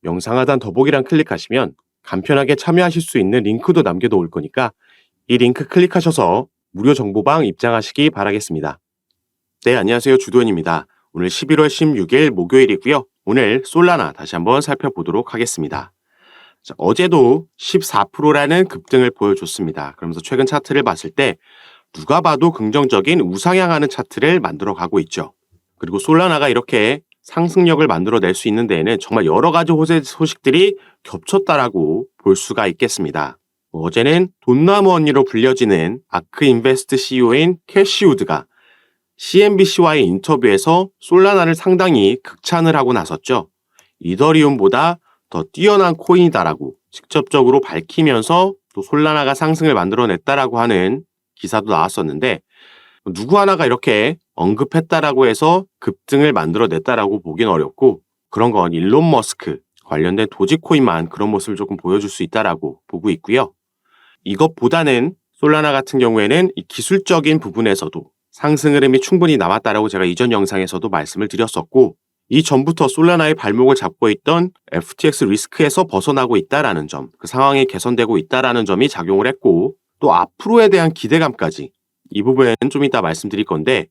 영상 하단 더보기란 클릭하시면 간편하게 참여하실 수 있는 링크도 남겨놓을 거니까 이 링크 클릭하셔서 무료 정보방 입장하시기 바라겠습니다. 네, 안녕하세요. 주도현입니다. 오늘 11월 16일 목요일이고요. 오늘 솔라나 다시 한번 살펴보도록 하겠습니다. 자, 어제도 14%라는 급등을 보여줬습니다. 그러면서 최근 차트를 봤을 때 누가 봐도 긍정적인 우상향하는 차트를 만들어 가고 있죠. 그리고 솔라나가 이렇게 상승력을 만들어낼 수 있는 데에는 정말 여러 가지 소식들이 겹쳤다라고 볼 수가 있겠습니다. 어제는 돈나무 언니로 불려지는 아크 인베스트 CEO인 캐시 우드가 CNBC와의 인터뷰에서 솔라나를 상당히 극찬을 하고 나섰죠. 이더리움보다 더 뛰어난 코인이다라고 직접적으로 밝히면서 또 솔라나가 상승을 만들어냈다라고 하는 기사도 나왔었는데 누구 하나가 이렇게 언급했다라고 해서 급등을 만들어냈다라고 보긴 어렵고 그런 건 일론 머스크 관련된 도지코인만 그런 모습을 조금 보여줄 수 있다라고 보고 있고요. 이것보다는 솔라나 같은 경우에는 이 기술적인 부분에서도 상승 흐름이 충분히 남았다라고 제가 이전 영상에서도 말씀을 드렸었고 이전부터 솔라나의 발목을 잡고 있던 FTX 리스크에서 벗어나고 있다라는 점, 그 상황이 개선되고 있다라는 점이 작용을 했고 또 앞으로에 대한 기대감까지 이 부분은 좀 이따 말씀드릴 건데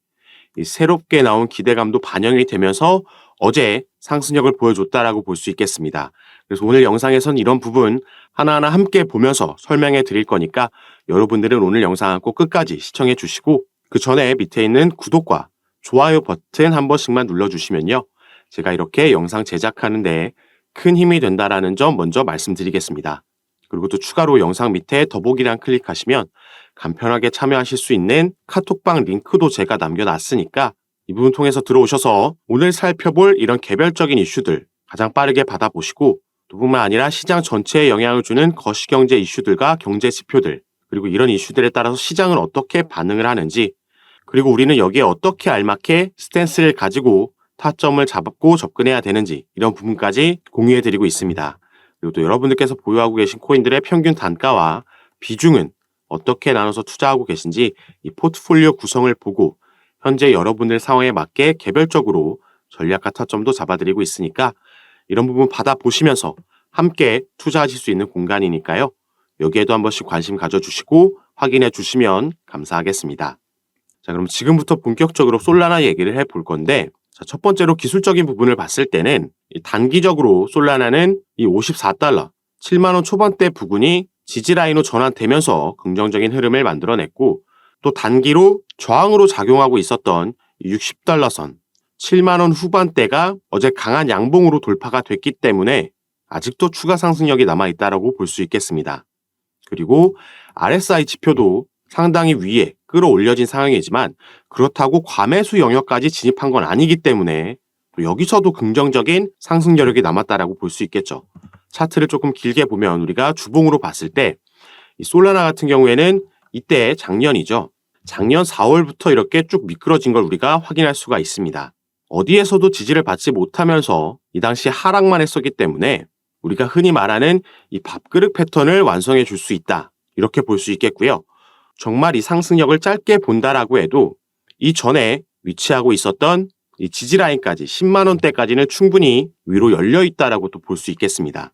이 새롭게 나온 기대감도 반영이 되면서 어제 상승력을 보여줬다라고 볼 수 있겠습니다. 그래서 오늘 영상에선 이런 부분 하나하나 함께 보면서 설명해 드릴 거니까 여러분들은 오늘 영상 꼭 끝까지 시청해 주시고 그 전에 밑에 있는 구독과 좋아요 버튼 한 번씩만 눌러주시면요. 제가 이렇게 영상 제작하는데 큰 힘이 된다라는 점 먼저 말씀드리겠습니다. 그리고 또 추가로 영상 밑에 더보기란 클릭하시면 간편하게 참여하실 수 있는 카톡방 링크도 제가 남겨놨으니까 이 부분 통해서 들어오셔서 오늘 살펴볼 이런 개별적인 이슈들 가장 빠르게 받아보시고 또 뿐만 아니라 시장 전체에 영향을 주는 거시경제 이슈들과 경제 지표들 그리고 이런 이슈들에 따라서 시장은 어떻게 반응을 하는지 그리고 우리는 여기에 어떻게 알맞게 스탠스를 가지고 타점을 잡고 접근해야 되는지 이런 부분까지 공유해드리고 있습니다. 그리고 또 여러분들께서 보유하고 계신 코인들의 평균 단가와 비중은 어떻게 나눠서 투자하고 계신지 이 포트폴리오 구성을 보고 현재 여러분들 상황에 맞게 개별적으로 전략과 타점도 잡아드리고 있으니까 이런 부분 받아보시면서 함께 투자하실 수 있는 공간이니까요. 여기에도 한 번씩 관심 가져주시고 확인해 주시면 감사하겠습니다. 자, 그럼 지금부터 본격적으로 솔라나 얘기를 해볼 건데 자, 첫 번째로 기술적인 부분을 봤을 때는 단기적으로 솔라나는 이 54달러, 7만원 초반대 부근이 지지라인으로 전환되면서 긍정적인 흐름을 만들어냈고 또 단기로 저항으로 작용하고 있었던 60달러 선, 7만원 후반대가 어제 강한 양봉으로 돌파가 됐기 때문에 아직도 추가 상승력이 남아있다고 볼 수 있겠습니다. 그리고 RSI 지표도 상당히 위에 끌어올려진 상황이지만 그렇다고 과매수 영역까지 진입한 건 아니기 때문에 또 여기서도 긍정적인 상승 여력이 남았다라고 볼 수 있겠죠. 차트를 조금 길게 보면 우리가 주봉으로 봤을 때 이 솔라나 같은 경우에는 이때 작년이죠. 작년 4월부터 이렇게 쭉 미끄러진 걸 우리가 확인할 수가 있습니다. 어디에서도 지지를 받지 못하면서 이 당시 하락만 했었기 때문에 우리가 흔히 말하는 이 밥그릇 패턴을 완성해 줄 수 있다. 이렇게 볼 수 있겠고요. 정말 이 상승력을 짧게 본다라고 해도 이전에 위치하고 있었던 이 지지라인까지 10만원대까지는 충분히 위로 열려 있다라고 또 볼 수 있겠습니다.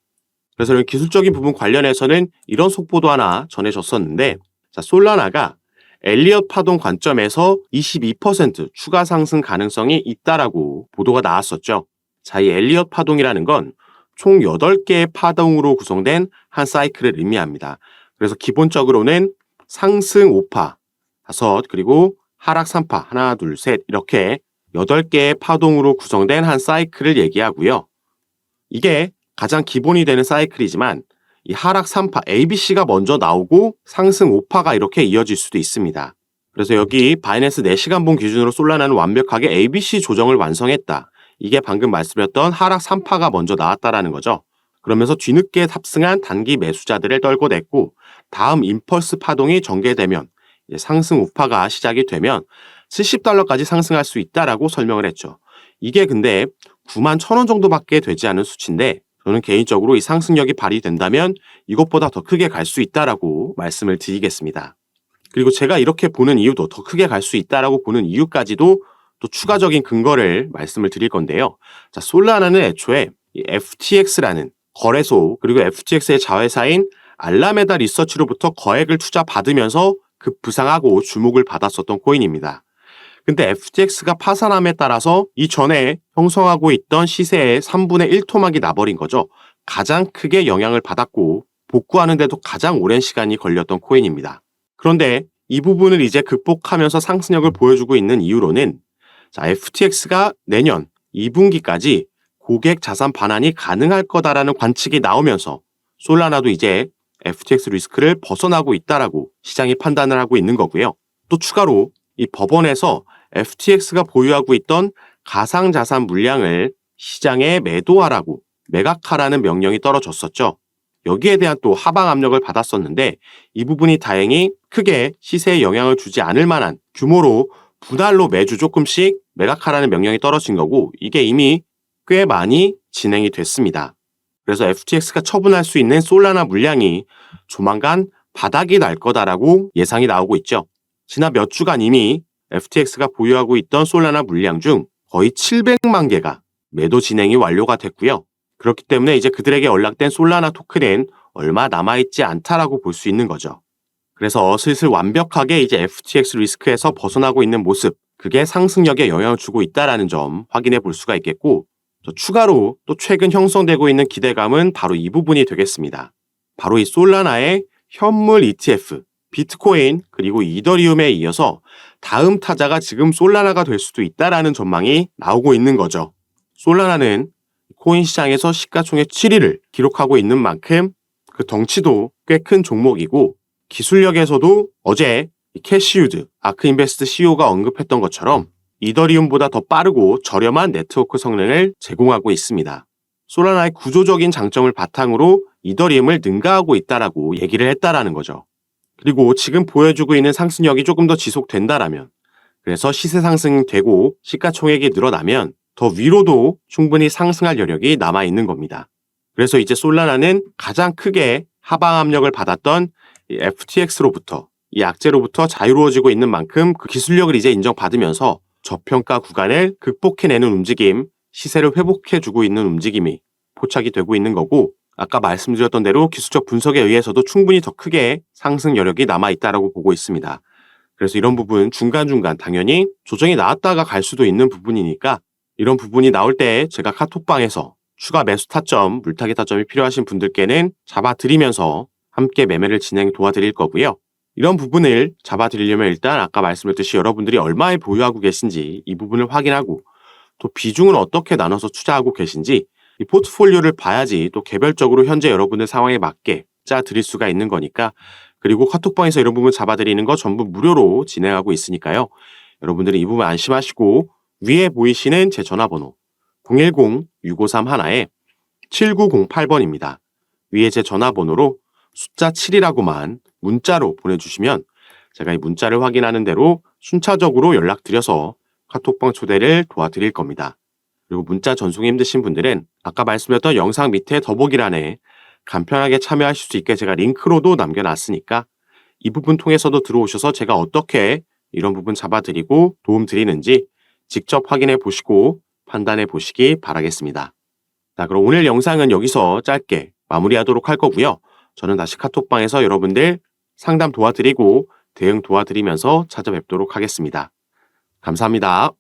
그래서 이런 기술적인 부분 관련해서는 이런 속보도 하나 전해졌었는데 자, 솔라나가 엘리엇 파동 관점에서 22% 추가 상승 가능성이 있다라고 보도가 나왔었죠. 자, 이 엘리엇 파동이라는 건 총 8개의 파동으로 구성된 한 사이클을 의미합니다. 그래서 기본적으로는 상승 5파, 5, 그리고 하락 3파, 하나, 둘, 셋 이렇게 8개의 파동으로 구성된 한 사이클을 얘기하고요. 이게 가장 기본이 되는 사이클이지만 이 하락 3파, ABC가 먼저 나오고 상승 5파가 이렇게 이어질 수도 있습니다. 그래서 여기 바이낸스 4시간봉 기준으로 솔라나는 완벽하게 ABC 조정을 완성했다. 이게 방금 말씀드렸던 하락 3파가 먼저 나왔다라는 거죠. 그러면서 뒤늦게 탑승한 단기 매수자들을 떨궈냈고 다음 임펄스 파동이 전개되면 상승 우파가 시작이 되면 70달러까지 상승할 수 있다라고 설명을 했죠. 이게 근데 91,000원 정도밖에 되지 않은 수치인데 저는 개인적으로 이 상승력이 발휘된다면 이것보다 더 크게 갈 수 있다라고 말씀을 드리겠습니다. 그리고 제가 이렇게 보는 이유도 더 크게 갈 수 있다라고 보는 이유까지도 또 추가적인 근거를 말씀을 드릴 건데요. 자, 솔라나는 애초에 이 FTX라는 거래소 그리고 FTX의 자회사인 알라메다 리서치로부터 거액을 투자받으면서 급부상하고 주목을 받았었던 코인입니다. 근데 FTX가 파산함에 따라서 이전에 형성하고 있던 시세의 3분의 1 토막이 나버린 거죠. 가장 크게 영향을 받았고 복구하는데도 가장 오랜 시간이 걸렸던 코인입니다. 그런데 이 부분을 이제 극복하면서 상승력을 보여주고 있는 이유로는 FTX가 내년 2분기까지 고객 자산 반환이 가능할 거다라는 관측이 나오면서 솔라나도 이제 FTX 리스크를 벗어나고 있다라고 시장이 판단을 하고 있는 거고요. 또 추가로 이 법원에서 FTX가 보유하고 있던 가상자산 물량을 시장에 매도하라고 매각하라는 명령이 떨어졌었죠. 여기에 대한 또 하방 압력을 받았었는데 이 부분이 다행히 크게 시세에 영향을 주지 않을 만한 규모로 분할로 매주 조금씩 매각하라는 명령이 떨어진 거고 이게 이미 꽤 많이 진행이 됐습니다. 그래서 FTX가 처분할 수 있는 솔라나 물량이 조만간 바닥이 날 거다라고 예상이 나오고 있죠. 지난 몇 주간 이미 FTX가 보유하고 있던 솔라나 물량 중 거의 700만 개가 매도 진행이 완료가 됐고요. 그렇기 때문에 이제 그들에게 연락된 솔라나 토큰은 얼마 남아있지 않다라고 볼 수 있는 거죠. 그래서 슬슬 완벽하게 이제 FTX 리스크에서 벗어나고 있는 모습, 그게 상승력에 영향을 주고 있다는 점 확인해 볼 수가 있겠고, 추가로 또 최근 형성되고 있는 기대감은 바로 이 부분이 되겠습니다. 바로 이 솔라나의 현물 ETF, 비트코인 그리고 이더리움에 이어서 다음 타자가 지금 솔라나가 될 수도 있다라는 전망이 나오고 있는 거죠. 솔라나는 코인 시장에서 시가총액 7위를 기록하고 있는 만큼 그 덩치도 꽤 큰 종목이고 기술력에서도 어제 캐시유드, 아크인베스트 CEO가 언급했던 것처럼 이더리움보다 더 빠르고 저렴한 네트워크 성능을 제공하고 있습니다. 솔라나의 구조적인 장점을 바탕으로 이더리움을 능가하고 있다라고 얘기를 했다라는 거죠. 그리고 지금 보여주고 있는 상승력이 조금 더 지속된다라면, 그래서 시세 상승되고 시가총액이 늘어나면 더 위로도 충분히 상승할 여력이 남아있는 겁니다. 그래서 이제 솔라나는 가장 크게 하방 압력을 받았던 이 FTX로부터, 이 악재로부터 자유로워지고 있는 만큼 그 기술력을 이제 인정받으면서 저평가 구간을 극복해내는 움직임, 시세를 회복해주고 있는 움직임이 포착이 되고 있는 거고, 아까 말씀드렸던 대로 기술적 분석에 의해서도 충분히 더 크게 상승 여력이 남아있다라고 보고 있습니다. 그래서 이런 부분 중간중간 당연히 조정이 나왔다가 갈 수도 있는 부분이니까 이런 부분이 나올 때 제가 카톡방에서 추가 매수 타점, 물타기 타점이 필요하신 분들께는 잡아드리면서 함께 매매를 진행 도와드릴 거고요. 이런 부분을 잡아드리려면 일단 아까 말씀드렸듯이 여러분들이 얼마에 보유하고 계신지 이 부분을 확인하고 또 비중을 어떻게 나눠서 투자하고 계신지 이 포트폴리오를 봐야지 또 개별적으로 현재 여러분의 상황에 맞게 짜드릴 수가 있는 거니까, 그리고 카톡방에서 이런 부분 잡아드리는 거 전부 무료로 진행하고 있으니까요. 여러분들이 이 부분 안심하시고 위에 보이시는 제 전화번호 010-6531-7908번입니다. 위에 제 전화번호로 숫자 7이라고만 문자로 보내주시면 제가 이 문자를 확인하는 대로 순차적으로 연락드려서 카톡방 초대를 도와드릴 겁니다. 그리고 문자 전송이 힘드신 분들은 아까 말씀드렸던 영상 밑에 더보기란에 간편하게 참여하실 수 있게 제가 링크로도 남겨놨으니까 이 부분 통해서도 들어오셔서 제가 어떻게 이런 부분 잡아드리고 도움드리는지 직접 확인해 보시고 판단해 보시기 바라겠습니다. 자, 그럼 오늘 영상은 여기서 짧게 마무리하도록 할 거고요. 저는 다시 카톡방에서 여러분들 상담 도와드리고 대응 도와드리면서 찾아뵙도록 하겠습니다. 감사합니다.